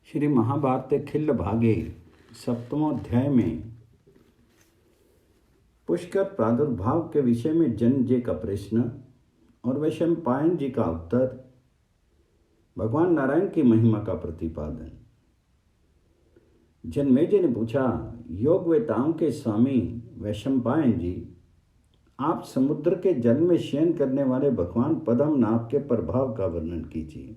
श्री महाभारत खिल्ल भागे सप्तमोध्याय में पुष्कर प्रादुर्भाव के विषय में जन्मेजय का प्रश्न और वैशंपायन जी का उत्तर, भगवान नारायण की महिमा का प्रतिपादन। जन्मेजय ने पूछा, योग वेताओं के स्वामी वैशंपायन जी, आप समुद्र के जल में शयन करने वाले भगवान पद्मनाभ के प्रभाव का वर्णन कीजिए।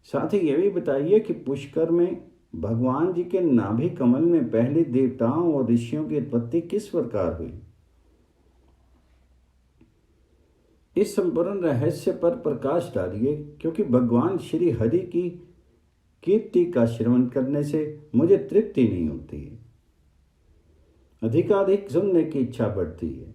साथ ही यह भी बताइए कि पुष्कर में भगवान जी के नाभि कमल में पहले देवताओं और ऋषियों की उत्पत्ति किस प्रकार हुई। इस संपूर्ण रहस्य पर प्रकाश डालिए, क्योंकि भगवान श्री हरि की कीर्ति का श्रवण करने से मुझे तृप्ति नहीं होती है, अधिकाधिक सुनने की इच्छा बढ़ती है।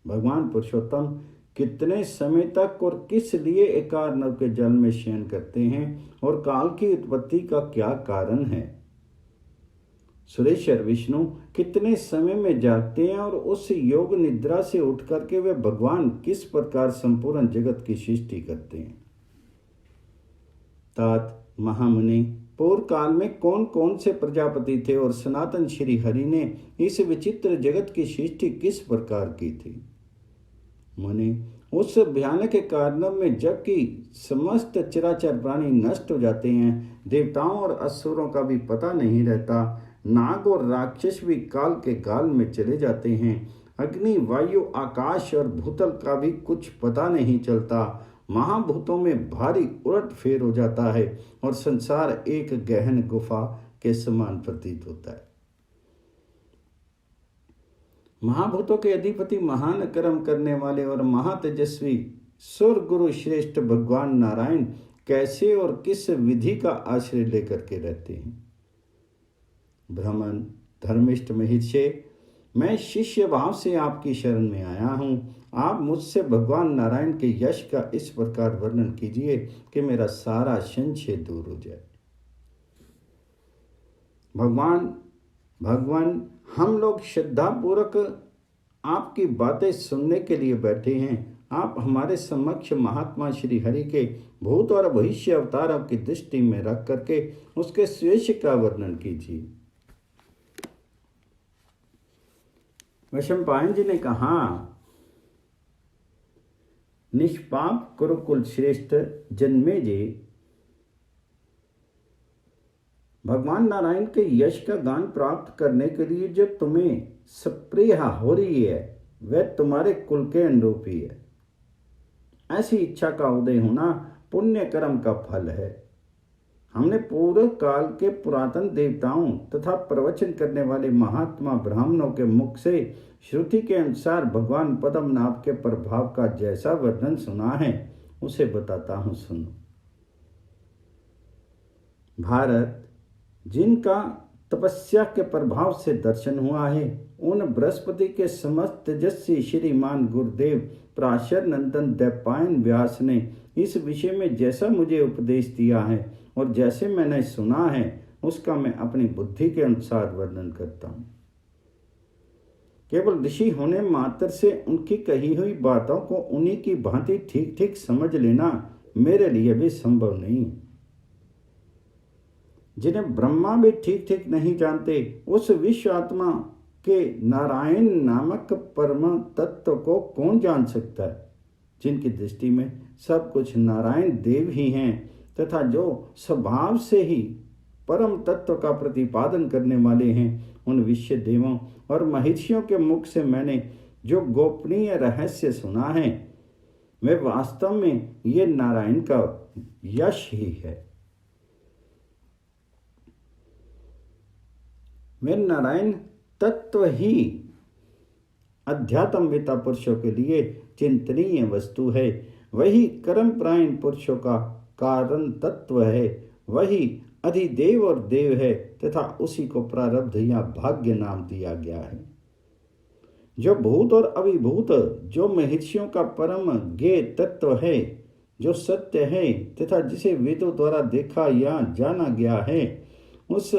भगवान पुरुषोत्तम कितने समय तक और किस लिए एकार्णव के जल में शयन करते हैं और काल की उत्पत्ति का क्या कारण है। सुरेश्वर विष्णु कितने समय में जागते हैं और उस योग निद्रा से उठ करके वे भगवान किस प्रकार संपूर्ण जगत की सृष्टि करते हैं। तात महामुनि, पूर्व काल में कौन कौन से प्रजापति थे और सनातन श्री हरि ने इस विचित्र जगत की सृष्टि किस प्रकार की थी। मुनि, उस भयानक के कारण में जबकि समस्त चराचर प्राणी नष्ट हो जाते हैं, देवताओं और असुरों का भी पता नहीं रहता, नाग और राक्षस भी काल के गाल में चले जाते हैं, अग्नि वायु आकाश और भूतल का भी कुछ पता नहीं चलता, महाभूतों में भारी उलट फेर हो जाता है और संसार एक गहन गुफा के समान प्रतीत होता है। महाभूतों के अधिपति, महान कर्म करने वाले और महातेजस्वी सुर गुरु श्रेष्ठ भगवान नारायण कैसे और किस विधि का आश्रय लेकर के रहते हैं। ब्राह्मण धर्मिष्ठ महिषे, मैं शिष्य भाव से आपकी शरण में आया हूँ। आप मुझसे भगवान नारायण के यश का इस प्रकार वर्णन कीजिए कि मेरा सारा संशय दूर हो जाए। भगवान हम लोग श्रद्धापूर्वक आपकी बातें सुनने के लिए बैठे हैं। आप हमारे समक्ष महात्मा श्री हरि के भूत और भविष्य अवतारों की दृष्टि में रख करके उसके श्रेष्ठ का वर्णन कीजिए। वैशंपायन जी ने कहा, निष्पाप कुरुकुल श्रेष्ठ जन्मेजय, भगवान नारायण के यश का गान प्राप्त करने के लिए जो तुम्हें सप्रिया हो रही है वह तुम्हारे कुल के अनुरूप ही है। ऐसी इच्छा का उदय होना पुण्य कर्म का फल है। हमने पूर्व काल के पुरातन देवताओं तथा प्रवचन करने वाले महात्मा ब्राह्मणों के मुख से श्रुति के अनुसार भगवान पद्मनाभ के प्रभाव का जैसा वर्णन सुना है उसे बताता हूँ, सुनो। भारत, जिनका तपस्या के प्रभाव से दर्शन हुआ है, उन बृहस्पति के समस्त तेजस्वी श्रीमान गुरुदेव पराशर नंदन दैवपायन व्यास ने इस विषय में जैसा मुझे उपदेश दिया है और जैसे मैंने सुना है उसका मैं अपनी बुद्धि के अनुसार वर्णन करता हूँ। केवल ऋषि होने मात्र से उनकी कही हुई बातों को उन्हीं की भांति ठीक ठीक समझ लेना मेरे लिए भी संभव नहीं है। जिन्हें ब्रह्मा भी ठीक ठीक नहीं जानते, उस विश्व आत्मा के नारायण नामक परम तत्व को कौन जान सकता है, जिनकी दृष्टि में सब कुछ नारायण देव ही हैं तथा जो स्वभाव से ही परम तत्व का प्रतिपादन करने वाले हैं। उन विश्व देवों और महर्षियों के मुख से मैंने जो गोपनीय रहस्य सुना है वह वास्तव में ये नारायण का यश ही है। वे नारायण तत्व ही अध्यात्मवेता पुरुषों के लिए चिंतनीय वस्तु है। वही कर्मपरायण पुरुषों का कारण तत्व है। वही अधिदेव और देव है तथा उसी को प्रारब्ध या भाग्य नाम दिया गया है। जो भूत और अभिभूत, जो महर्षियों का परम ज्ञेय तत्व है, जो सत्य है तथा जिसे वेदों द्वारा देखा या जाना गया है, उस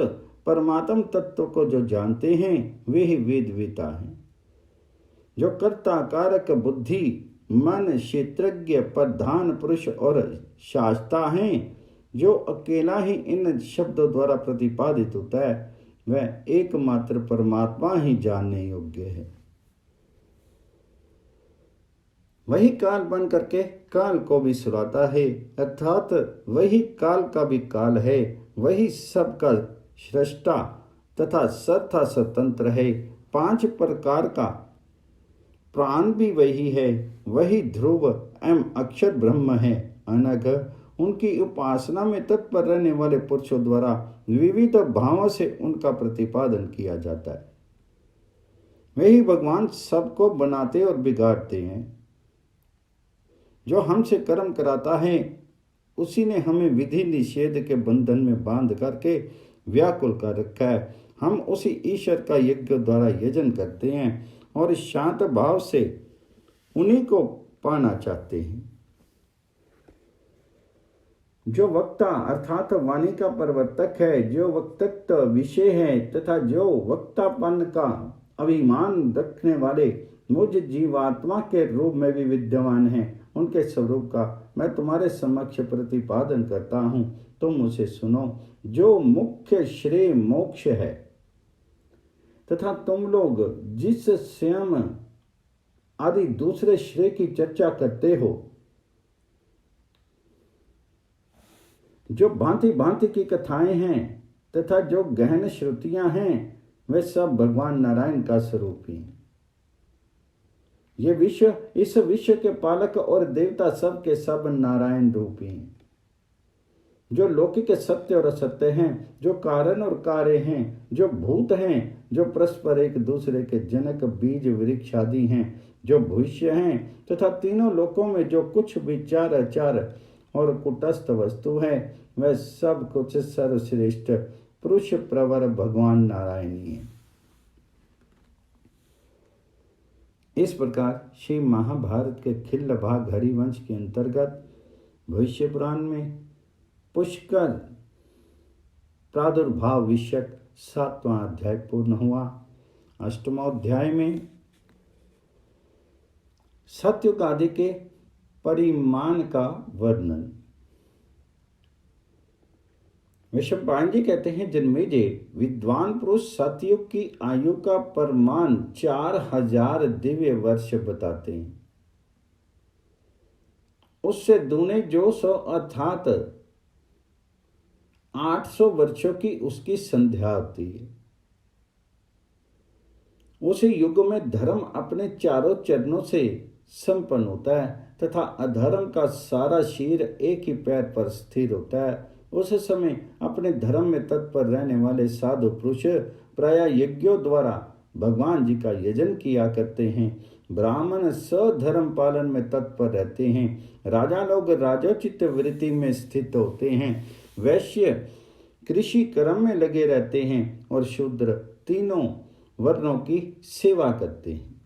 परमात्म तत्व को जो जानते हैं वे ही वेदवेता हैं। जो कर्ता कारक बुद्धि मन क्षेत्रज्ञ प्रधान पुरुष और शास्ता हैं, जो अकेला ही इन शब्दों द्वारा प्रतिपादित होता है वह एकमात्र परमात्मा ही जानने योग्य है। वही काल बन करके काल को भी सुलाता है, अर्थात वही काल का भी काल है, वही सबका सृष्टा तथा सर्वथा स्वतंत्र है। 5 प्रकार का प्राण भी वही है, वही ध्रुव एवं अक्षर ब्रह्म है। अनघ उनकी उपासना में तत्पर रहने वाले पुरुषों द्वारा विविध भावों से उनका प्रतिपादन किया जाता है। वही भगवान सबको बनाते और बिगाड़ते हैं। जो हमसे कर्म कराता है उसी ने हमें विधि निषेध के बंधन में बांध करके व्याकुल कर रखा है। हम उसी ईश्वर का यज्ञ द्वारा यजन करते हैं और शांत भाव से उन्हीं को पाना चाहते हैं। जो वक्ता अर्थात वाणी का प्रवर्तक है, जो वक्तत्व विषय है तथा जो वक्तापन का अभिमान रखने वाले मुझ जीवात्मा के रूप में भी विद्यमान है, उनके स्वरूप का मैं तुम्हारे समक्ष प्रतिपादन करता हूँ। तुम उसे सुनो। जो मुख्य श्रेय मोक्ष है तथा तुम लोग जिस स्वयं आदि दूसरे श्रेय की चर्चा करते हो, जो भांति भांति की कथाएं हैं तथा जो गहन श्रुतियां हैं, वे सब भगवान नारायण का स्वरूप ही हैं। ये विश्व, इस विश्व के पालक और देवता सब के सब नारायण रूपी हैं। जो लौकिक सत्य और असत्य हैं, जो कारण और कार्य हैं, जो भूत हैं, जो परस्पर एक दूसरे के जनक बीज वृक्ष आदि हैं, जो भविष्य हैं तथा तीनों लोकों में जो कुछ विचार आचार और कुटस्थ वस्तु है, वह सब कुछ सर्वश्रेष्ठ पुरुष प्रवर भगवान नारायण ही है। इस प्रकार श्री महाभारत के खिल्ल भाग हरिवंश के अंतर्गत भविष्य पुराण में पुष्कर प्रादुर्भाव विषयक 7वां अध्याय पूर्ण हुआ। 8वां अध्याय में सत्युग आदि के परिमाण का वर्णन। वैशंपायन जी कहते हैं, जन्मेजय, विद्वान पुरुष सतयुग की आयु का परिमाण 4000 दिव्य वर्ष बताते हैं। उससे दूने जो 100 अर्थात 800 वर्षों की उसकी संध्या होती है। उस युग में धर्म अपने चारों चरणों से संपन्न होता है तथा अधर्म का सारा शीर एक ही पैर पर स्थिर होता है। उस समय अपने धर्म में तत्पर रहने वाले साधु पुरुष प्राय यज्ञों द्वारा भगवान जी का यजन किया करते हैं। ब्राह्मण सधर्म पालन में तत्पर रहते हैं। राजा लोग राजोचित वृत्ति में स्थित होते हैं। वैश्य कृषि कर्म में लगे रहते हैं और शूद्र तीनों वर्णों की सेवा करते हैं।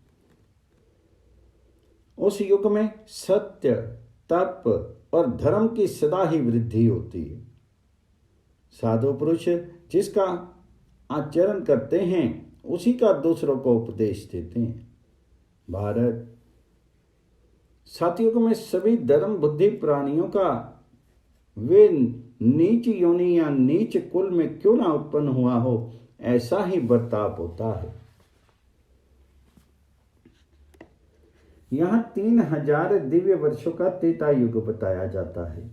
उस युग में सत्य, तप और धर्म की सदा ही वृद्धि होती है। साधु पुरुष जिसका आचरण करते हैं उसी का दूसरों को उपदेश देते हैं। भारत, सतयुग में सभी धर्म बुद्धि प्राणियों का वे नीच योनि या नीच कुल में क्यों ना उत्पन्न हुआ हो, ऐसा ही बर्ताव होता है। यहाँ 3000 दिव्य वर्षों का त्रेता युग बताया जाता है।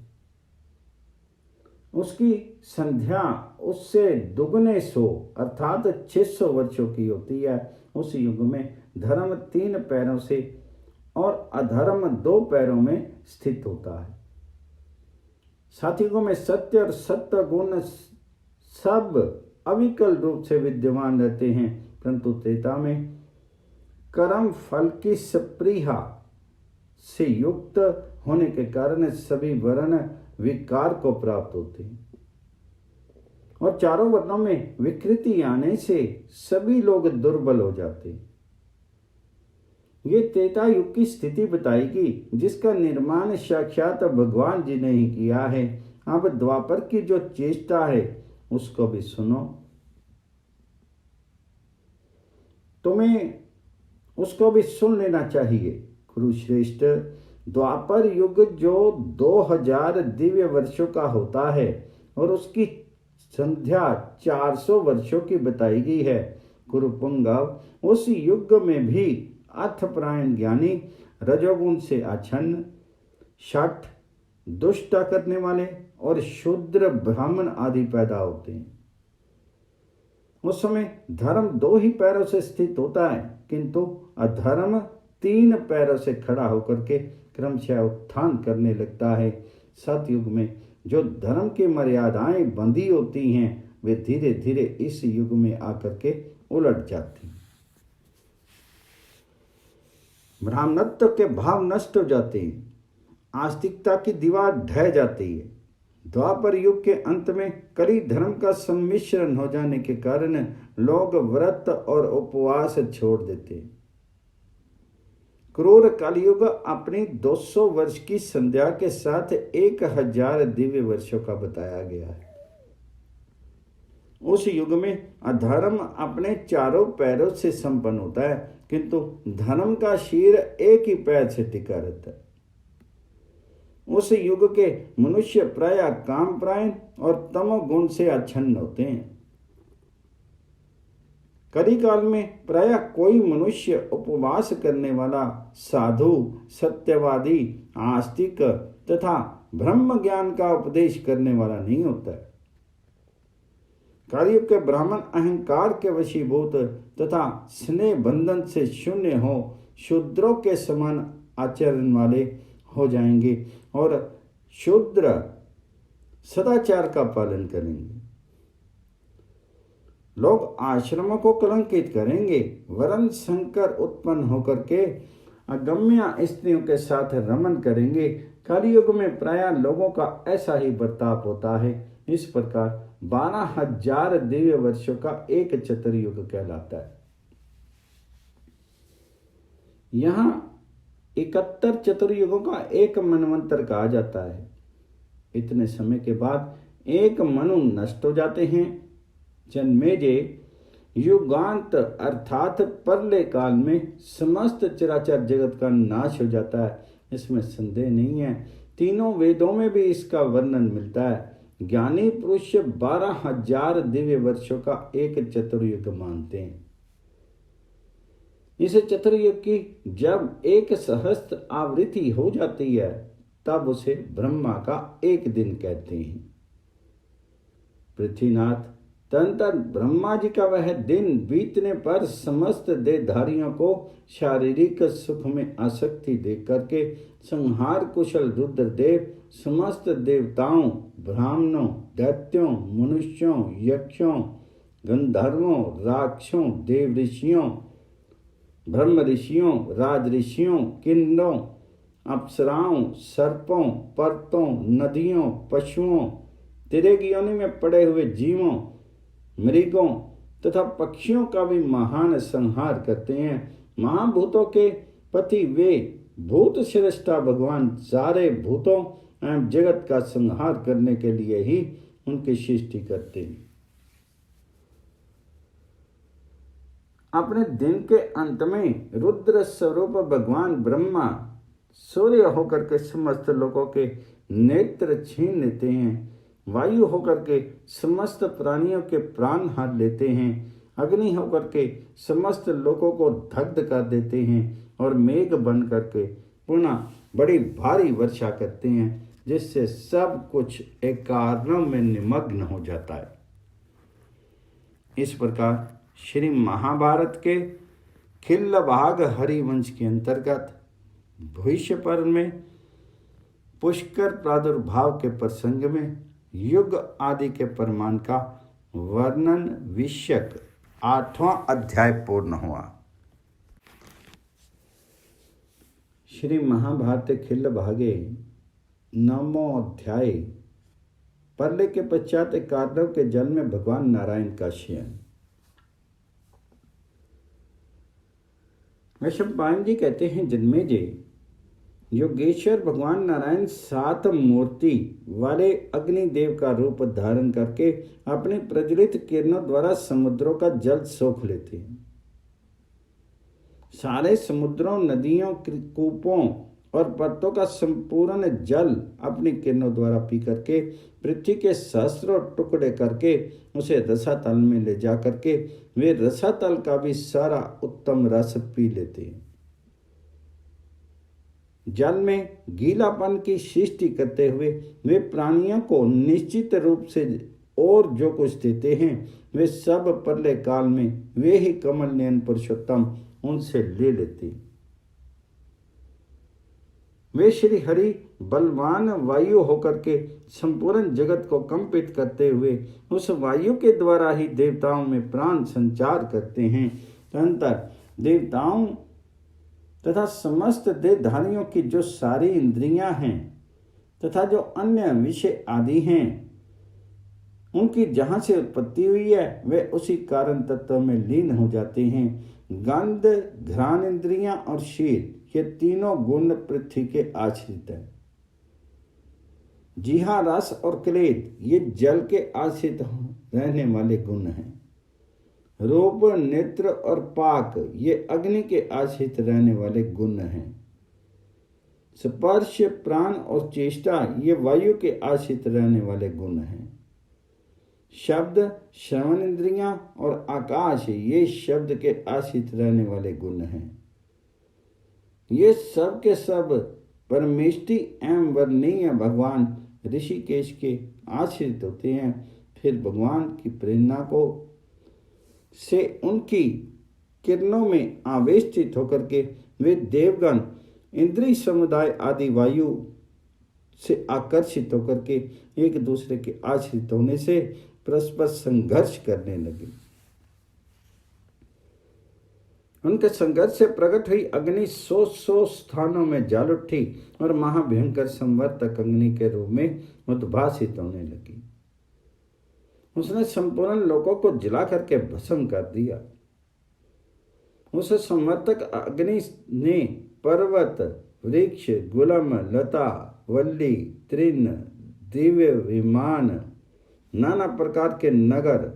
उसकी संध्या उससे दुगने 100 अर्थात 600 वर्षों की होती है। उस युग में धर्म 3 पैरों से और अधर्म 2 पैरों में स्थित होता है। सतयुगों में सत्य और सत्य गुण सब अविकल रूप से विद्यमान रहते हैं, परंतु त्रेता में कर्म फल की स्पृहा से युक्त होने के कारण सभी वर्ण विकार को प्राप्त होते हैं और चारों वर्णों में विकृति आने से सभी लोग दुर्बल हो जाते हैं। ये त्रेता युग की स्थिति बताएगी जिसका निर्माण साक्षात भगवान जी ने ही किया है। अब द्वापर की जो चेष्टा है उसको भी सुनो। तुम्हें उसको भी सुन लेना चाहिए। कुरुश्रेष्ठ, द्वापर युग जो 2000 दिव्य वर्षों का होता है और उसकी संध्या 400 वर्षों की बताई गई है। कुरुपुंगव, उस युग में भी अर्थपरायण ज्ञानी, रजोगुण से आच्छन्न, शठ, दुष्टा करने वाले और शूद्र ब्राह्मण आदि पैदा होते हैं। उस समय धर्म 2 ही पैरों से स्थित होता है, किंतु अधर्म 3 पैरों से खड़ा होकर के क्रमशः उत्थान करने लगता है। सतयुग में जो धर्म की मर्यादाएं बंधी होती हैं, वे धीरे धीरे इस युग में आकर के उलट जाती हैं। ब्राह्मणत्व के भाव नष्ट हो जाते हैं, आस्तिकता की दीवार ढह जाती है। द्वापर युग के अंत में कली धर्म का सम्मिश्रण हो जाने के कारण लोग व्रत और उपवास छोड़ देते हैं। क्रूर कलयुग अपनी 200 वर्ष की संध्या के साथ 1000 दिव्य वर्षों का बताया गया है। उस युग में अधर्म अपने चारों पैरों से संपन्न होता है, किंतु धर्म का शीर एक ही पैर से टिका रहता है। उस युग के मनुष्य प्रायः कामपरायण और तमोगुण से आच्छन्न होते हैं। कलिकाल में प्रायः कोई मनुष्य उपवास करने वाला, साधु, सत्यवादी, आस्तिक तथा ब्रह्म ज्ञान का उपदेश करने वाला नहीं होता है। कलयुग के ब्राह्मण अहंकार के वशीभूत तथा स्नेह बंधन से शून्य हो शूद्रों के समान आचरण वाले हो जाएंगे और शूद्र सदाचार का पालन करेंगे। लोग आश्रमों को कलंकित करेंगे, वरन संकर उत्पन्न होकर के अगम्य स्त्रियों के साथ रमन करेंगे। कलयुग में प्रायः लोगों का ऐसा ही बर्ताव होता है। इस प्रकार 12,000 दिव्य वर्षों का एक चतुर्युग कहलाता है। यहाँ 71 चतुर्युगों का एक मनवंतर कहा जाता है। इतने समय के बाद एक मनु नष्ट हो जाते हैं। जन्मेजय, युगांत अर्थात परले काल में समस्त चराचर जगत का नाश हो जाता है, इसमें संदेह नहीं है। तीनों वेदों में भी इसका वर्णन मिलता है। ज्ञानी पुरुष 12,000 दिव्य वर्षों का एक चतुर्युग मानते हैं। इस चतुर्युग की जब 1 सहस्त्र आवृत्ति हो जाती है, तब उसे ब्रह्मा का एक दिन कहते हैं। पृथ्वीनाथ, तदंतर ब्रह्मा जी का वह दिन बीतने पर समस्त देहधारियों को शारीरिक सुख में आसक्ति दे करके संहार कुशल रुद्रदेव समस्त देवताओं, ब्राह्मणों, दैत्यों, मनुष्यों, यक्षों, गंधर्वों, राक्षसों, देव ऋषियों, ब्रह्म ऋषियों, राज ऋषियों, किन्नरों, अप्सराओं, सर्पों, पर्वतों, नदियों, पशुओं, तिर्यक योनि में पड़े हुए जीवों, मृगों तथा पक्षियों का भी महान संहार करते हैं। महाभूतों के पति वे भूत श्रेष्ठा भगवान सारे भूतों एवं जगत का संहार करने के लिए ही उनकी सृष्टि करते हैं। अपने दिन के अंत में रुद्र स्वरूप भगवान ब्रह्मा सूर्य होकर के समस्त लोगों के नेत्र छीन लेते हैं, वायु होकर के समस्त प्राणियों के प्राण हर लेते हैं, अग्नि होकर के समस्त लोगों को दग्ध कर देते हैं और मेघ बन करके पुनः बड़ी भारी वर्षा करते हैं, जिससे सब कुछ एकार्णव में निमग्न हो जाता है। इस प्रकार श्री महाभारत के खिल्लभाग हरिवंश के अंतर्गत भविष्य पर्व में पुष्कर प्रादुर्भाव के प्रसंग में युग आदि के प्रमाण का वर्णन विषयक 8वां अध्याय पूर्ण हुआ। श्री महाभारत खिल्लभागे 9वां अध्याय। प्रलय के पश्चात कार्दव के जल में भगवान नारायण का शयन। वैशंपायन जी कहते हैं, जन्मेजय, योगेश्वर भगवान नारायण 7 मूर्ति वाले अग्निदेव का रूप धारण करके अपने प्रज्वलित किरणों द्वारा समुद्रों का जल सोख लेते हैं। सारे समुद्रों, नदियों, कूपों और पर्तों का संपूर्ण जल अपनी किरणों द्वारा पी करके पृथ्वी के सहस्रों टुकड़े करके उसे रसातल में ले जा करके वे रसातल का भी सारा उत्तम रस पी लेते हैं। जल में गीलापन की सृष्टि करते हुए वे प्राणियों को निश्चित रूप से और जो कुछ देते हैं वे सब प्रलय काल में वे ही कमल नयन पुरुषोत्तम उनसे ले लेते हैं। वे श्री हरि बलवान वायु होकर के संपूर्ण जगत को कंपित करते हुए उस वायु के द्वारा ही देवताओं में प्राण संचार करते हैं। तदनंतर देवताओं तथा समस्त देहधारियों की जो सारी इंद्रियां हैं तथा जो अन्य विषय आदि हैं उनकी जहाँ से उत्पत्ति हुई है वे उसी कारण तत्व में लीन हो जाते हैं। गंध, घ्राण इंद्रियां और शील ये तीनों गुण पृथ्वी के आश्रित हैं। जीहा, रस और क्लेद ये जल के आश्रित रहने वाले गुण हैं। रूप, नेत्र और पाक ये अग्नि के आश्रित रहने वाले गुण हैं। स्पर्श, प्राण और चेष्टा ये वायु के आश्रित रहने वाले गुण हैं। शब्द, श्रवण इंद्रियां और आकाश ये शब्द के आश्रित रहने वाले गुण हैं। ये सब के सब परमेष्टि एवं वर्णीय भगवान ऋषिकेश के आश्रित होते हैं। फिर भगवान की प्रेरणा को से उनकी किरणों में आवेशित होकर के वे देवगण इंद्रिय समुदाय आदि वायु से आकर्षित होकर के एक दूसरे के आश्रित होने से परस्पर संघर्ष करने लगे। उनके संघर्ष से प्रकट हुई अग्नि 100 स्थानों में जल उठी और महाभयंकर संवर्तक अग्नि के रूप में उद्भासित होने लगी। उसने संपूर्ण लोगों को जला करके भस्म कर दिया। उस संवर्तक अग्नि ने पर्वत, वृक्ष, गुलम, लता, वल्ली, तृण, दिव्य विमान, नाना प्रकार के नगर,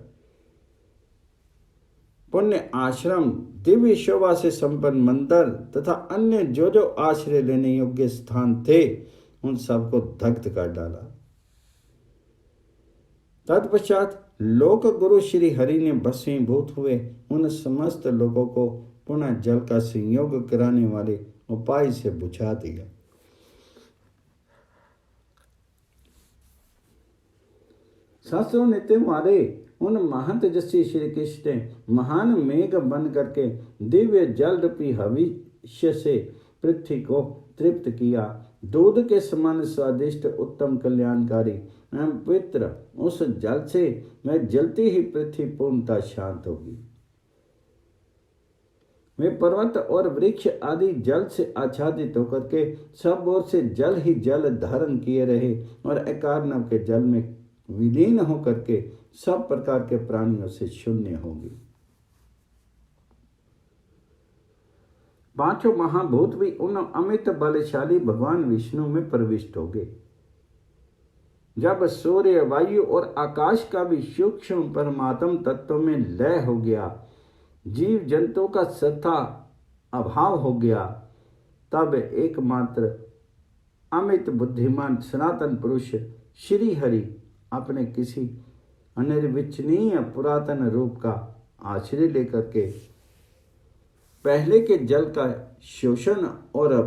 पुण्य आश्रम, दिव्य शोभा से संपन्न मंदिर तथा अन्य जो जो आश्रय लेने योग्य स्थान थे उन सबको दग्ध कर डाला। तत्पश्चात लोक गुरु श्री हरि ने भस्मीभूत हुए उन समस्त लोगों को पुनः जल का संयोग कराने वाले उपाय से बुझा दिया। शास्त्रों ने मारे उन महंत जैसे श्री कृष्ण ने महान मेघ बन करके दिव्य जल रूपी हविष्य से पृथ्वी को तृप्त किया। दूध के समान स्वादिष्ट उत्तम कल्याणकारी एवं पवित्र उस जल से वह जलती ही पृथ्वी पूर्णतः शांत होगी। वे पर्वत और वृक्ष आदि जल से आच्छादित होकर के सब ओर से जल ही जल धारण किए रहे और एकार्णव के जल में विलीन होकर के सब प्रकार के प्राणियों से शून्य होगी। पांचों महाभूत भी उन अमित बलशाली भगवान विष्णु में प्रविष्ट हो गए। जब सूर्य, वायु और आकाश का भी सूक्ष्म परमात्म तत्व में लय हो गया, जीव जंतु का सत्ता अभाव हो गया, तब एकमात्र अमित बुद्धिमान सनातन पुरुष श्री हरि अपने किसी अनिर्वचनीय पुरातन रूप का आश्रय लेकर के पहले के जल का शोषण और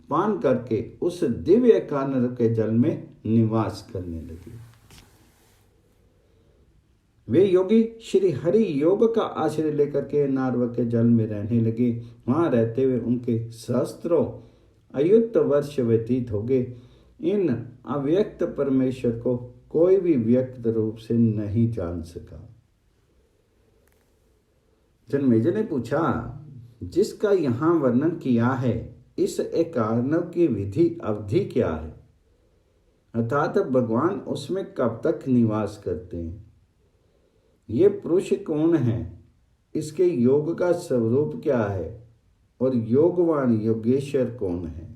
पान करके उस दिव्य कानर के जल में निवास करने लगे। वे योगी श्री हरि योग का आश्रय लेकर के नारव के जल में रहने लगे। वहां रहते हुए उनके सहस्त्रों अयुक्त वर्ष व्यतीत हो गए। इन अव्यक्त परमेश्वर को कोई भी व्यक्त रूप से नहीं जान सका। जन्मेजय ने पूछा, जिसका यहाँ वर्णन किया है इस एकार्णव की विधि अवधि क्या है, अर्थात भगवान उसमें कब तक निवास करते हैं? ये पुरुष कौन है? इसके योग का स्वरूप क्या है? और योगवान योगेश्वर कौन है?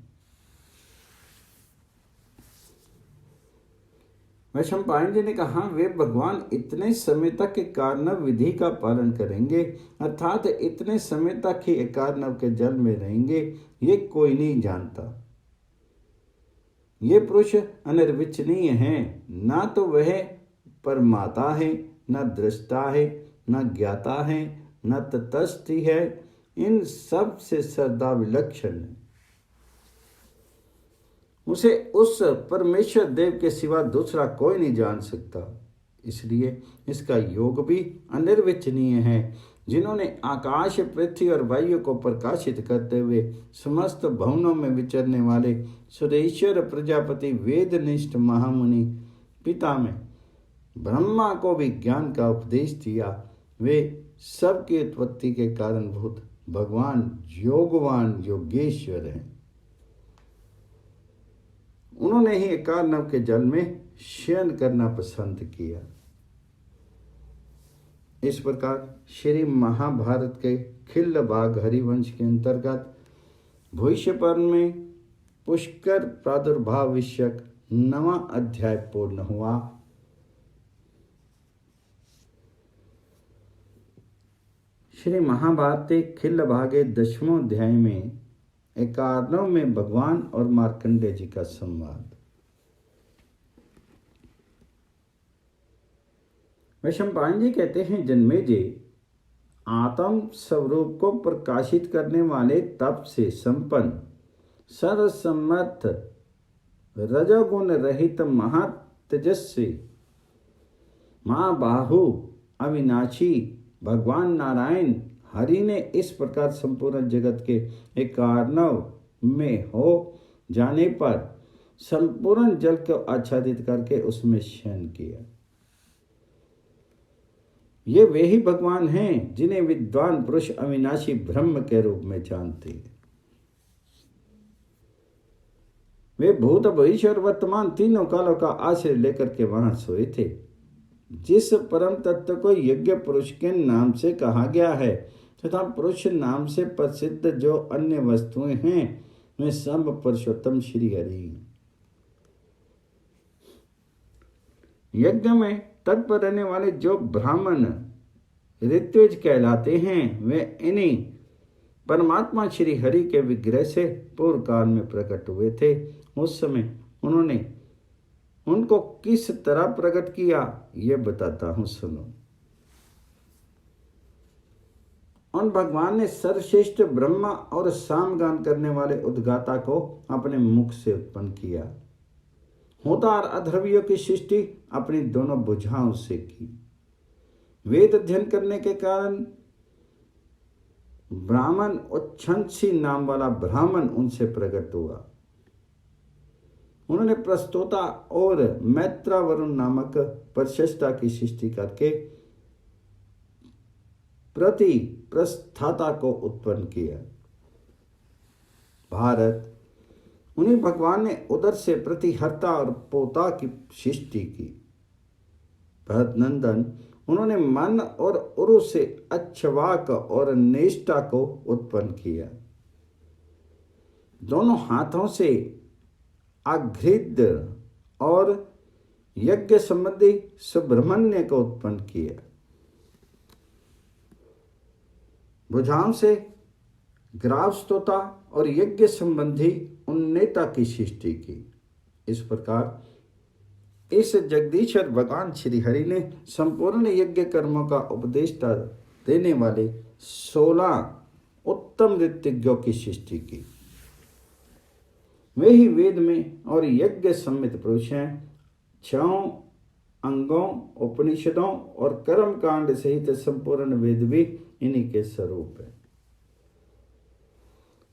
वैशंपायन जी ने कहा, वे भगवान इतने समय तक कार्णव विधि का पालन करेंगे, अर्थात इतने समय तक ही कार्णव के जल में रहेंगे, ये कोई नहीं जानता। ये पुरुष अनिर्वचनीय हैं, ना तो वह परमाता है, न दृष्टा है, न ज्ञाता है, न तटस्थी है, इन सब से सदा विलक्षण है। उसे उस परमेश्वर देव के सिवा दूसरा कोई नहीं जान सकता। इसलिए इसका योग भी अनिर्वचनीय है। जिन्होंने आकाश, पृथ्वी और वायु को प्रकाशित करते हुए समस्त भवनों में विचरने वाले सुरेश्वर प्रजापति वेदनिष्ठ महामुनि पितामह ब्रह्मा को भी ज्ञान का उपदेश दिया, वे सबकी उत्पत्ति के कारणभूत भगवान योगवान योगेश्वर हैं। उन्होंने ही एकार्णव के जल में शयन करना पसंद किया। इस प्रकार श्री महाभारत के खिल्ल भाग हरिवंश के अंतर्गत भविष्य पर्व में पुष्कर प्रादुर्भाव विषयक 9वां अध्याय पूर्ण हुआ। श्री महाभारत के खिल्ल भागे 10वें अध्याय में एकार्णव में भगवान और मार्कंडेय जी का संवाद। वैशंपायन जी कहते हैं, जन्मेजय, आत्म स्वरूप को प्रकाशित करने वाले तप से संपन्न सर्वसमर्थ रजोगुण रहित महातेजस्वी महाबाहु अविनाशी भगवान नारायण हरि ने इस प्रकार संपूर्ण जगत के एकार्णव में हो जाने पर संपूर्ण जल को आच्छादित करके उसमें शयन किया। ये वे ही भगवान हैं जिन्हें विद्वान पुरुष अविनाशी ब्रह्म के रूप में जानते हैं। वे भूत भविष्य और वर्तमान तीनों कालों का आश्रय लेकर के वहां सोए थे। जिस परम तत्व को यज्ञ पुरुष के नाम से कहा गया है तथा पुरुष नाम से प्रसिद्ध जो अन्य वस्तुएं हैं, वे सब पुरुषोत्तम श्री हरि। यज्ञ में तत्पर रहने वाले जो ब्राह्मण ऋत्विज कहलाते हैं, वे इन्हीं परमात्मा श्री हरि के विग्रह से पूर्व काल में प्रकट हुए थे। उस समय उन्होंने उनको किस तरह प्रकट किया, ये बताता हूं, सुनो। उन भगवान ने सर्वश्रेष्ठ ब्रह्मा और सामगान करने वाले उद्गाता को अपने मुख से उत्पन्न किया। होता और अध्रवियों की सृष्टि अपनी दोनों भुजाओं से की। वेद अध्ययन करने के कारण ब्राह्मण उच्छंसी नाम वाला ब्राह्मण उनसे प्रकट हुआ। उन्होंने प्रस्तोता और मैत्रा वरुण नामक प्रशस्ता की सृष्टि करके प्रति प्रस्थाता को उत्पन्न किया। भारत, उन्हीं भगवान ने उदर से प्रतिहर्ता और पोता की सृष्टि की। भरत नंदन, उन्होंने मन और उरु से अच्छवाक और नेष्टा को उत्पन्न किया। दोनों हाथों से अघृद और यज्ञ संबंधी सुब्रह्मण्य को उत्पन्न किया। भुजाओं से ग्रावस्तोता और यज्ञ संबंधी उन्नेता की सृष्टि की। इस प्रकार इस जगदीश्वर भगवान श्री हरि ने संपूर्ण यज्ञ कर्मों का उपदेश देने वाले 16 उत्तम ऋत्विज्ञों की सृष्टि की। वे ही वेद में और यज्ञ सम्मित पुरुष हैं। 6 अंगों, उपनिषदों और कर्म कांड सहित संपूर्ण वेद भी इन्हीं के स्वरूप है।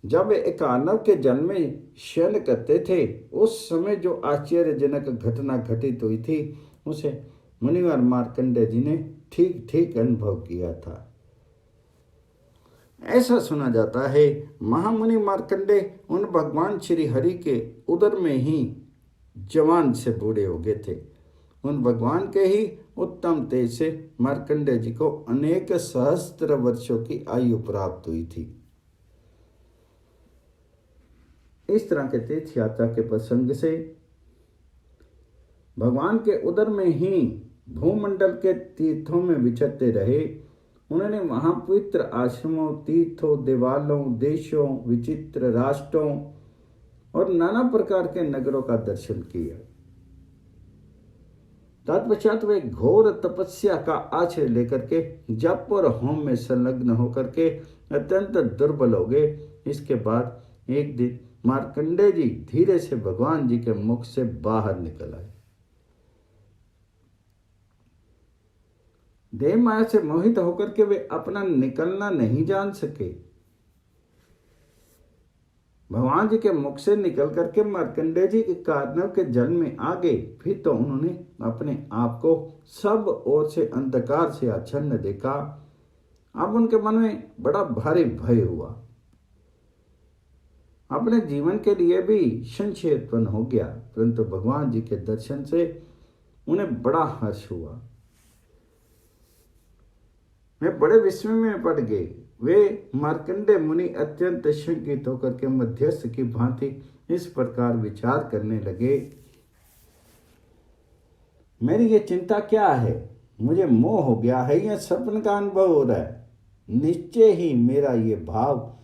जब वे एकार्णव के जल में शयन करते थे, उस समय जो आश्चर्यजनक घटना घटित हुई थी, उसे मुनिवर मार्कंडेय जी ने ठीक ठीक अनुभव किया था। ऐसा सुना जाता है, महामुनि मार्कंडेय उन भगवान श्री हरि के उदर में ही जवान से बूढ़े हो गए थे। उन भगवान के ही उत्तम तेज से मार्कंडेय जी को अनेक सहस्त्र वर्षों की आयु प्राप्त हुई थी। इस तरह के तीर्थ यात्रा के प्रसंग से भगवान के उदर में ही भूमंडल के तीर्थों में विचरते रहे। उन्होंने वहां पवित्र आश्रमों, तीर्थों, देवालयों, देशों, विचित्र राष्ट्रों और नाना प्रकार के नगरों का दर्शन किया। तत्पश्चात वे घोर तपस्या का आश्रय लेकर के जप और होम में संलग्न होकर के अत्यंत दुर्बल हो गए। इसके बाद एक दिन मार्कंडेय जी धीरे से भगवान जी के मुख से बाहर निकल आए। देह माया से मोहित होकर के वे अपना निकलना नहीं जान सके। भगवान जी के मुख से निकल करके मार्कंडेय जी के कार्णव के जल में आ गए। फिर तो उन्होंने अपने आप को सब ओर से अंधकार से आच्छन्न देखा। अब उनके मन में बड़ा भारी भय हुआ। अपने जीवन के लिए भी संशय उत्पन्न हो गया, परंतु भगवान जी के दर्शन से उन्हें बड़ा हर्ष हुआ। वे बड़े विस्मय में पड़ गए। वे मार्कंडेय मुनि अत्यंत शंकित होकर के मध्यस्थ की भांति इस प्रकार विचार करने लगे, मेरी ये चिंता क्या है? मुझे मोह हो गया है या सपन का अनुभव हो रहा है? निश्चय ही मेरा ये भाव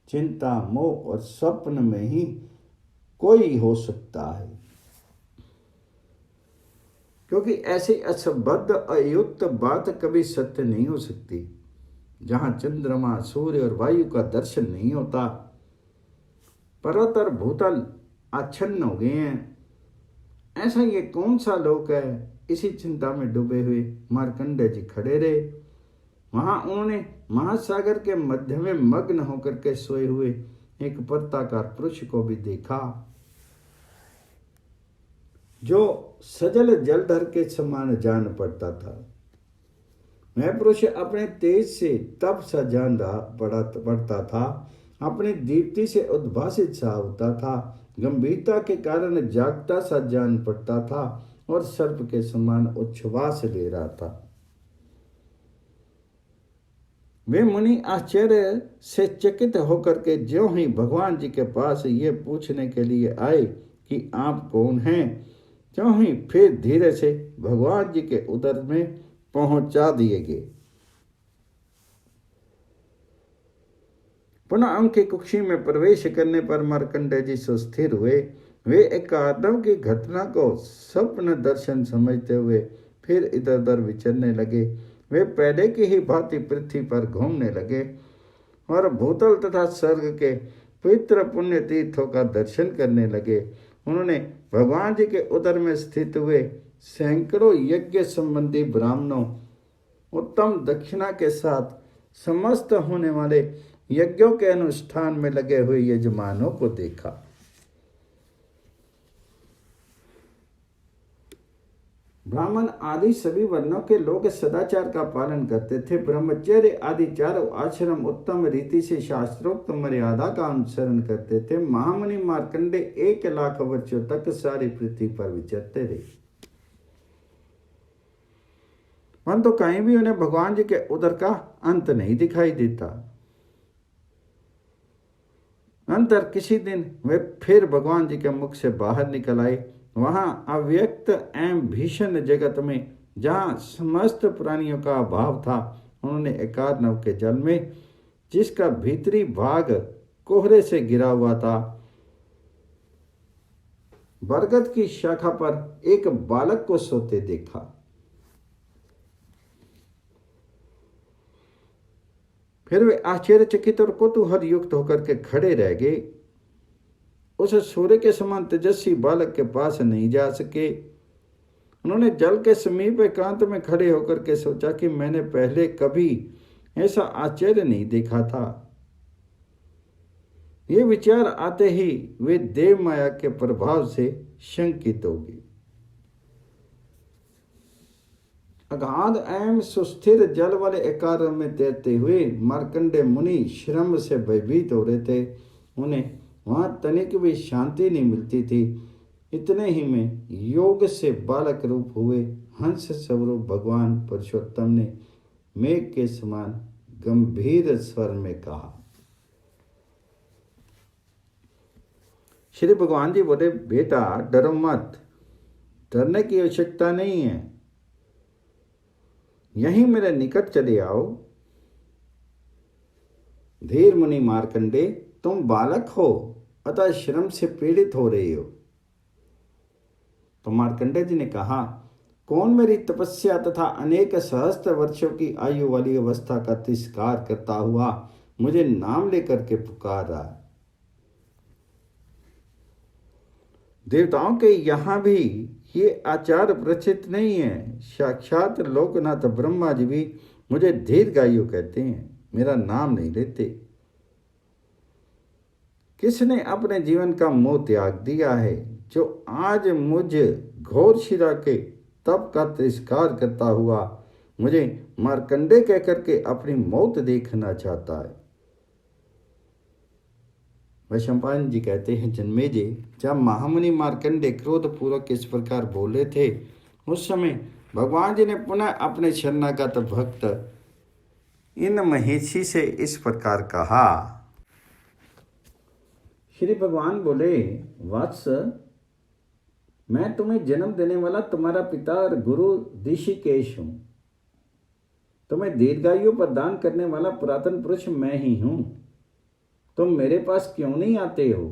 चिंता, मोह और स्वप्न में ही कोई हो सकता है, क्योंकि ऐसी असंबद्ध अयुक्त बात कभी सत्य नहीं हो सकती। जहां चंद्रमा, सूर्य और वायु का दर्शन नहीं होता, पर्वत और भूतल आच्छन्न हो गए हैं, ऐसा ये कौन सा लोक है? इसी चिंता में डूबे हुए मार्कंडेय जी खड़े रहे। वहां उन्होंने महासागर के मध्य में मग्न होकर के सोए हुए एक पर्वताकार पुरुष को भी देखा, जो सजल जलधर के समान जान पड़ता था। वह पुरुष अपने तेज से तप सा जान पड़ता था, अपनी दीप्ति से उद्भासित सा होता था, गंभीरता के कारण जागता सा जान पड़ता था और सर्प के समान उच्छ्वास ले रहा था। वे मुनि आश्चर्य से चकित होकर के ज्यों ही भगवान जी के पास ये पूछने के लिए आए कि आप कौन हैं, त्यों ही फिर धीरे से भगवान जी के उदर में पहुंचा दिए गए। पुनः उनकी कुक्षी में प्रवेश करने पर मार्कंडेय जी सुस्थिर हुए। वे एक आदम की घटना को स्वप्न दर्शन समझते हुए फिर इधर उधर विचरने लगे। वे पहले की ही भांति पृथ्वी पर घूमने लगे और भूतल तथा स्वर्ग के पवित्र पुण्य तीर्थों का दर्शन करने लगे। उन्होंने भगवान जी के उदर में स्थित हुए सैकड़ों यज्ञ संबंधी ब्राह्मणों, उत्तम दक्षिणा के साथ समस्त होने वाले यज्ञों के अनुष्ठान में लगे हुए यजमानों को देखा। ब्राह्मण आदि सभी वर्णों के लोग सदाचार का पालन करते थे। ब्रह्मचर्य आदि चारों आश्रम उत्तम रीति से शास्त्रोक्त मर्यादा का अनुसरण करते थे। महामुनि मार्कंडेय 1,00,000 वर्षों तक सारी पृथ्वी पर विचरते रहे, परंतु कहीं भी उन्हें भगवान जी के उदर का अंत नहीं दिखाई देता। अंतर किसी दिन वे फिर भगवान जी के मुख से बाहर निकल आए। वहां अव्यक्त एवं भीषण जगत में जहां समस्त प्राणियों का अभाव था, उन्होंने एकार्णव के जल में, जिसका भीतरी भाग कोहरे से गिरा हुआ था, बरगद की शाखा पर एक बालक को सोते देखा। फिर वे आश्चर्यचकित और कौतूहल युक्त होकर के खड़े रह गए। उस सूर्य के समान तेजस्वी बालक के पास नहीं जा सके। उन्होंने जल के समीप एकांत में खड़े होकर के सोचा कि मैंने पहले कभी ऐसा आश्चर्य नहीं देखा था। ये विचार आते ही वे देव माया के प्रभाव से शंकित हो गए। अगाध एवं सुस्थिर जल वाले एकारण में तैरते हुए मार्कंडेय मुनि श्रम से भयभीत हो रहे थे। उन्हें वहां तनिक भी शांति नहीं मिलती थी। इतने ही में योग से बालक रूप हुए हंस स्वरूप भगवान पुरुषोत्तम ने मेघ के समान गंभीर स्वर में कहा। श्री भगवान जी बोले, बेटा डरो मत, डरने की आवश्यकता नहीं है, यहीं मेरे निकट चले आओ। धीर मुनि मार्कंडेय, तुम बालक हो, अतः श्रम से पीड़ित हो रहे हो। तो मार्कंडेय जी ने कहा, कौन मेरी तपस्या तथा अनेक सहस्त्र वर्षों की आयु वाली अवस्था का तिरस्कार करता हुआ मुझे नाम लेकर के पुकार रहा है। देवताओं के यहाँ भी ये आचार प्रचलित नहीं है। साक्षात लोकनाथ ब्रह्मा जी भी मुझे दीर्घायु कहते हैं, मेरा नाम नहीं लेते। किसने अपने जीवन का मोह त्याग दिया है, जो आज मुझ घोर शिरा के तप का तिरस्कार करता हुआ मुझे मार्कंडेय कह करके अपनी मौत देखना चाहता है। वैशंपायन जी कहते हैं, जन्मेजय, जब महामुनि मार्कंडेय क्रोध पूर्वक इस प्रकार बोले थे, उस समय भगवान जी ने पुनः अपने शरणागत भक्त इन महिषी से इस प्रकार कहा। श्री भगवान बोले, वत्स, मैं तुम्हें जन्म देने वाला तुम्हारा पिता और गुरु ऋषिकेश हूं। तुम्हें दीर्घायु प्रदान करने वाला पुरातन पुरुष मैं ही हूं। तुम मेरे पास क्यों नहीं आते हो?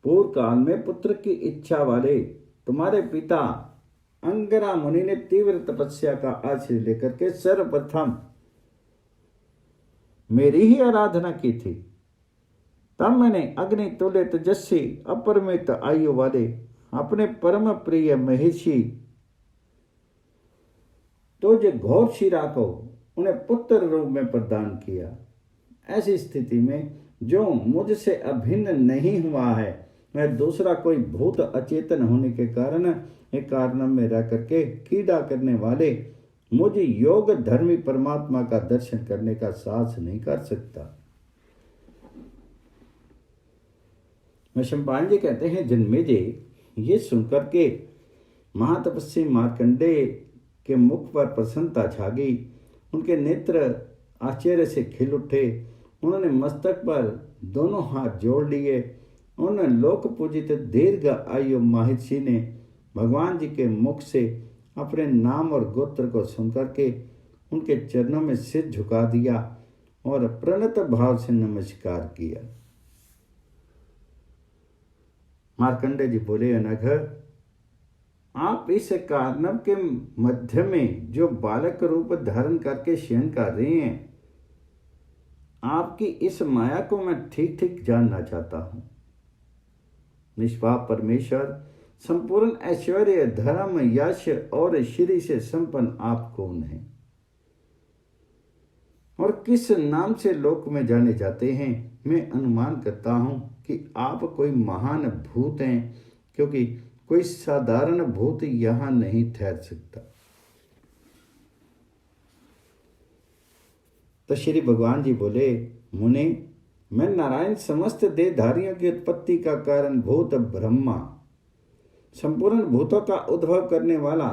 पूर्व काल में पुत्र की इच्छा वाले तुम्हारे पिता अंगरा मुनि ने तीव्र तपस्या का आश्रय लेकर के सर्वप्रथम मेरी ही आराधना की थी। तब मैंने अग्नि तुल्य तेजस्वी अपरिमित आयु वाले अपने परम प्रिय महिषी तो जो घोर शिरा को उन्हें पुत्र रूप में प्रदान किया। ऐसी स्थिति में जो मुझसे अभिन्न नहीं हुआ है, वह दूसरा कोई भूत अचेतन होने के कारण एक कारण में रह करके कीड़ा करने वाले मुझ योग धर्मी परमात्मा का दर्शन करने का साहस नहीं कर सकता। वैशंपायन जी कहते हैं, जन्मेजय, ये सुनकर के महातपस्वी मार्कंडेय के मुख पर प्रसन्नता छा गई। उनके नेत्र आश्चर्य से खिल उठे। उन्होंने मस्तक पर दोनों हाथ जोड़ लिए। उन लोक पूजित दीर्घ आयु महर्षि ने भगवान जी के मुख से अपने नाम और गोत्र को सुनकर के उनके चरणों में सिर झुका दिया और प्रणत भाव से नमस्कार किया। मार्कंडेय जी बोले, अनघ, आप इस कार्नव के मध्य में जो बालक रूप धारण करके शयन कर रहे हैं, आपकी इस माया को मैं ठीक ठीक जानना चाहता हूं। निष्पाप परमेश्वर, संपूर्ण ऐश्वर्य, धर्म, यश और श्री से संपन्न आप कौन हैं और किस नाम से लोक में जाने जाते हैं? मैं अनुमान करता हूं कि आप कोई महान भूत हैं, क्योंकि कोई साधारण भूत यहां नहीं ठहर सकता। तो श्री भगवान जी बोले, मुने, मैं नारायण समस्त देहधारियों की उत्पत्ति का कारण भूत ब्रह्मा, संपूर्ण भूतों का उद्भव करने वाला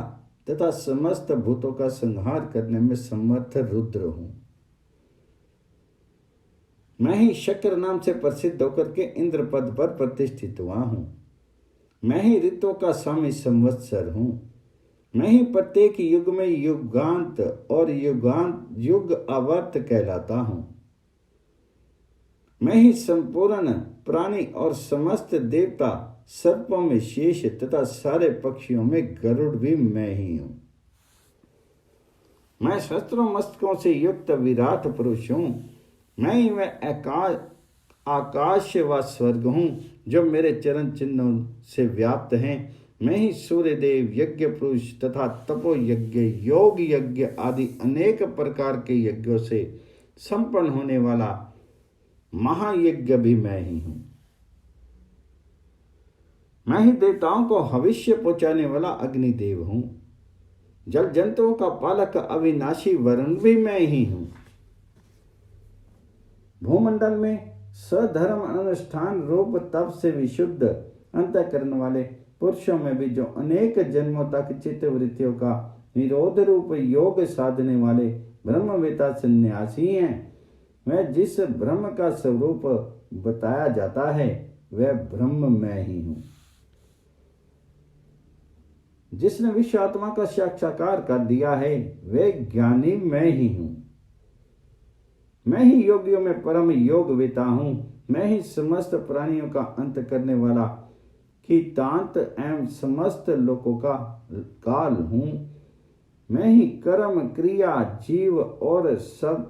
तथा समस्त भूतों का संहार करने में समर्थ रुद्र हूं। मैं ही शक्र नाम से प्रसिद्ध होकर के इंद्र पद पर प्रतिष्ठित हुआ हूं। मैं ही ऋतुओं का स्वामी संवत्सर हूं। मैं ही प्रत्येक युग में युगांत और युग आवर्त कहलाता हूं। मैं ही संपूर्ण प्राणी और समस्त देवता सर्पों में शेष तथा सारे पक्षियों में गरुड़ भी मैं ही हूं। मैं शस्त्रों मस्तकों से युक्त विराट पुरुष हूं। मैं ही वह आकाश व स्वर्ग हूं जो मेरे चरण चिन्हों से व्याप्त हैं। मैं ही सूर्यदेव, यज्ञ पुरुष तथा तपो यज्ञ, योग यज्ञ आदि अनेक प्रकार के यज्ञों से संपन्न होने वाला महायज्ञ भी मैं ही हूं। मैं ही देवताओं को भविष्य पहुंचाने वाला अग्निदेव हूं। जल जंतुओं का पालक अविनाशी वरुण भी मैं ही हूं। भूमंडल में सधर्म अनुष्ठान रूप तप से विशुद्ध अंतःकरण वाले पुरुषों में भी जो अनेक जन्मों तक चित्त वृत्तियों का निरोध रूप योग साधने वाले ब्रह्मवेता सन्यासी हैं, वह जिस ब्रह्म का स्वरूप बताया जाता है वह ब्रह्म मैं ही हूं। जिसने विश्व आत्मा का साक्षात्कार कर दिया है वह ज्ञानी मैं ही हूं। मैं ही योगियों में परम योग वेता हूं, मैं ही समस्त प्राणियों का अंत करने वाला कि दांत एवं समस्त लोकों का काल हूँ। मैं ही कर्म क्रिया जीव और सब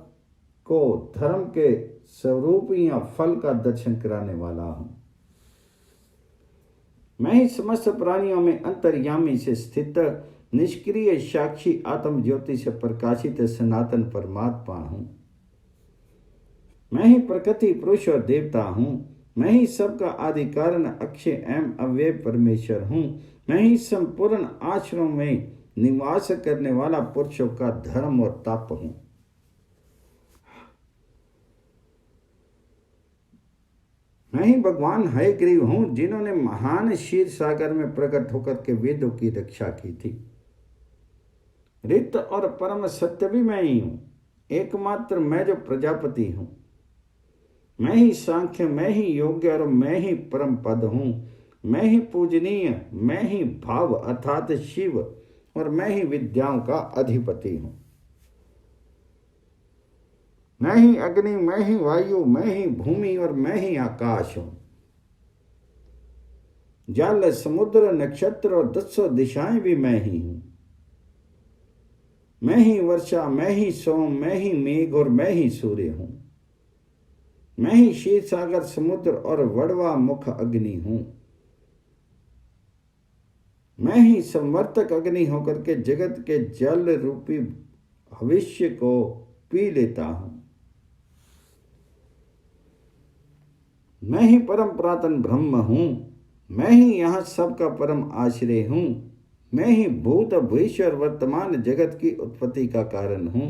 को धर्म के स्वरूप या फल का दर्शन कराने वाला हूँ। मैं ही समस्त प्राणियों में अंतर्यामी से स्थित निष्क्रिय साक्षी आत्म ज्योति से प्रकाशित सनातन परमात्मा हूँ। मैं ही प्रकृति पुरुष और देवता हूँ। मैं ही सबका आदि कारण अक्षय एवं अव्यय परमेश्वर हूँ। मैं ही संपूर्ण आश्रम में निवास करने वाला पुरुषों का धर्म और तप हूँ। मैं ही भगवान हयग्रीव हूँ जिन्होंने महान क्षीर सागर में प्रकट होकर के वेदों की रक्षा की थी। रित और परम सत्य भी मैं ही हूँ। एकमात्र मैं जो प्रजापति हूँ। मैं ही सांख्य, मैं ही योग्य और मैं ही परम पद हूँ। मैं ही पूजनीय, मैं ही भाव अर्थात शिव और मैं ही विद्याओं का अधिपति हूँ। मैं ही अग्नि, मैं ही वायु, मैं ही भूमि और मैं ही आकाश हूँ। जल, समुद्र, नक्षत्र और 10 दिशाएं भी मैं ही हूँ। मैं ही वर्षा, मैं ही सोम, मैं ही मेघ और मैं ही सूर्य हूँ। मैं ही क्षीर सागर, समुद्र और वड़वा मुख अग्नि हूँ। मैं ही संवर्तक अग्नि होकर के जगत के जल रूपी भविष्य को पी लेता हूँ। मैं ही परम पुरातन ब्रह्म हूँ। मैं ही यहाँ सबका परम आश्रय हूँ। मैं ही भूत भविष्य और वर्तमान जगत की उत्पत्ति का कारण हूँ।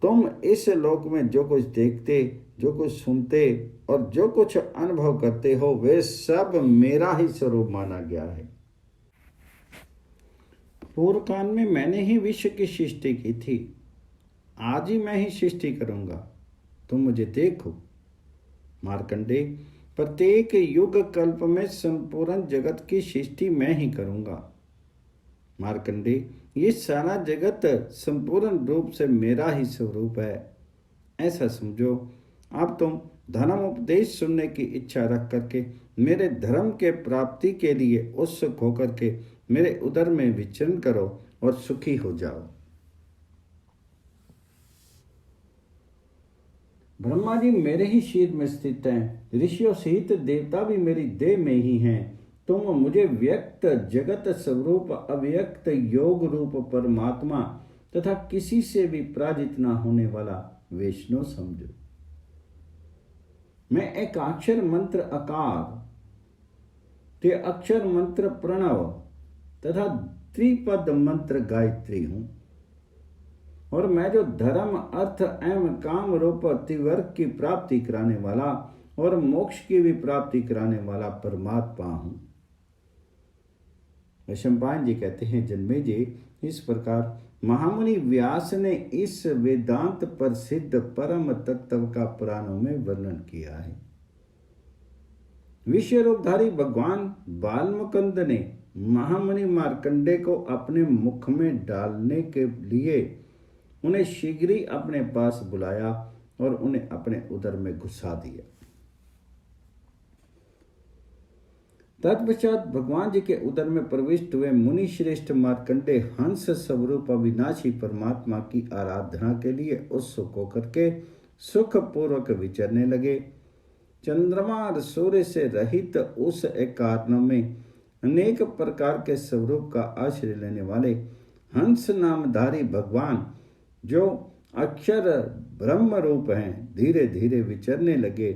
तुम इस लोक में जो कुछ देखते, जो कुछ सुनते और जो कुछ अनुभव करते हो वे सब मेरा ही स्वरूप माना गया है। पूर्व काल में मैंने ही विश्व की सृष्टि की थी। आज ही मैं ही सृष्टि करूंगा। तुम मुझे देखो। मार्कंडेय, प्रत्येक युग कल्प में संपूर्ण जगत की सृष्टि मैं ही करूंगा। मार्कंडेय, ये सारा जगत संपूर्ण रूप से मेरा ही स्वरूप है, ऐसा समझो। अब तुम धर्म उपदेश सुनने की इच्छा रख करके मेरे धर्म के प्राप्ति के लिए उत्सुक होकर के मेरे उदर में विचरण करो और सुखी हो जाओ। ब्रह्मा जी मेरे ही शीर में स्थित हैं। ऋषियों सहित देवता भी मेरी देह में ही हैं। तुम मुझे व्यक्त जगत स्वरूप अव्यक्त योग रूप परमात्मा तथा किसी से भी पराजित न होने वाला वैष्णव समझो। मैं एक अक्षर मंत्र अकार, ते अक्षर मंत्र प्रणव तथा त्रिपद मंत्र गायत्री हूं। और मैं जो धर्म अर्थ एवं काम रूप त्रिवर्ग की प्राप्ति कराने वाला और मोक्ष की भी प्राप्ति कराने वाला परमात्मा हूं। वैशंपायन जी कहते हैं, जन्मे जी, इस प्रकार महामुनि व्यास ने इस वेदांत प्रसिद्ध परम तत्व का पुराणों में वर्णन किया है। विश्व रूपधारी भगवान बालमुकुंद ने महामुनि मार्कंडेय को अपने मुख में डालने के लिए उन्हें शीघ्र ही अपने पास बुलाया और उन्हें अपने उदर में घुसा दिया। तत्पश्चात भगवान जी के उदर में प्रविष्ट हुए मुनि श्रेष्ठ मार्कंडेय हंस स्वरूप अविनाशी परमात्मा की आराधना के लिए उत्सुक होकर के सुख पूर्वक विचरने लगे। चंद्रमा और सूर्य से रहित उस एकारण में अनेक प्रकार के स्वरूप का आश्रय लेने वाले हंस नामधारी भगवान जो अक्षर ब्रह्म रूप हैं, धीरे धीरे विचरने लगे।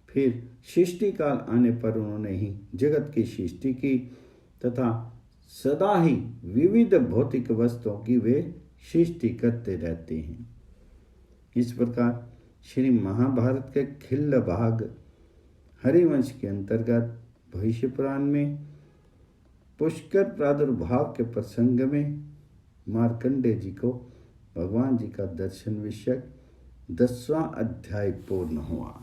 फिर सृष्टि काल आने पर उन्होंने ही जगत की सृष्टि की तथा सदा ही विविध भौतिक वस्तुओं की वे सृष्टि करते रहते हैं। इस प्रकार श्री महाभारत के खिल्ल भाग हरिवंश के अंतर्गत भविष्य पुराण में पुष्कर प्रादुर्भाव के प्रसंग में मार्कंडेय जी को भगवान जी का दर्शन विषयक 10वां अध्याय पूर्ण हुआ।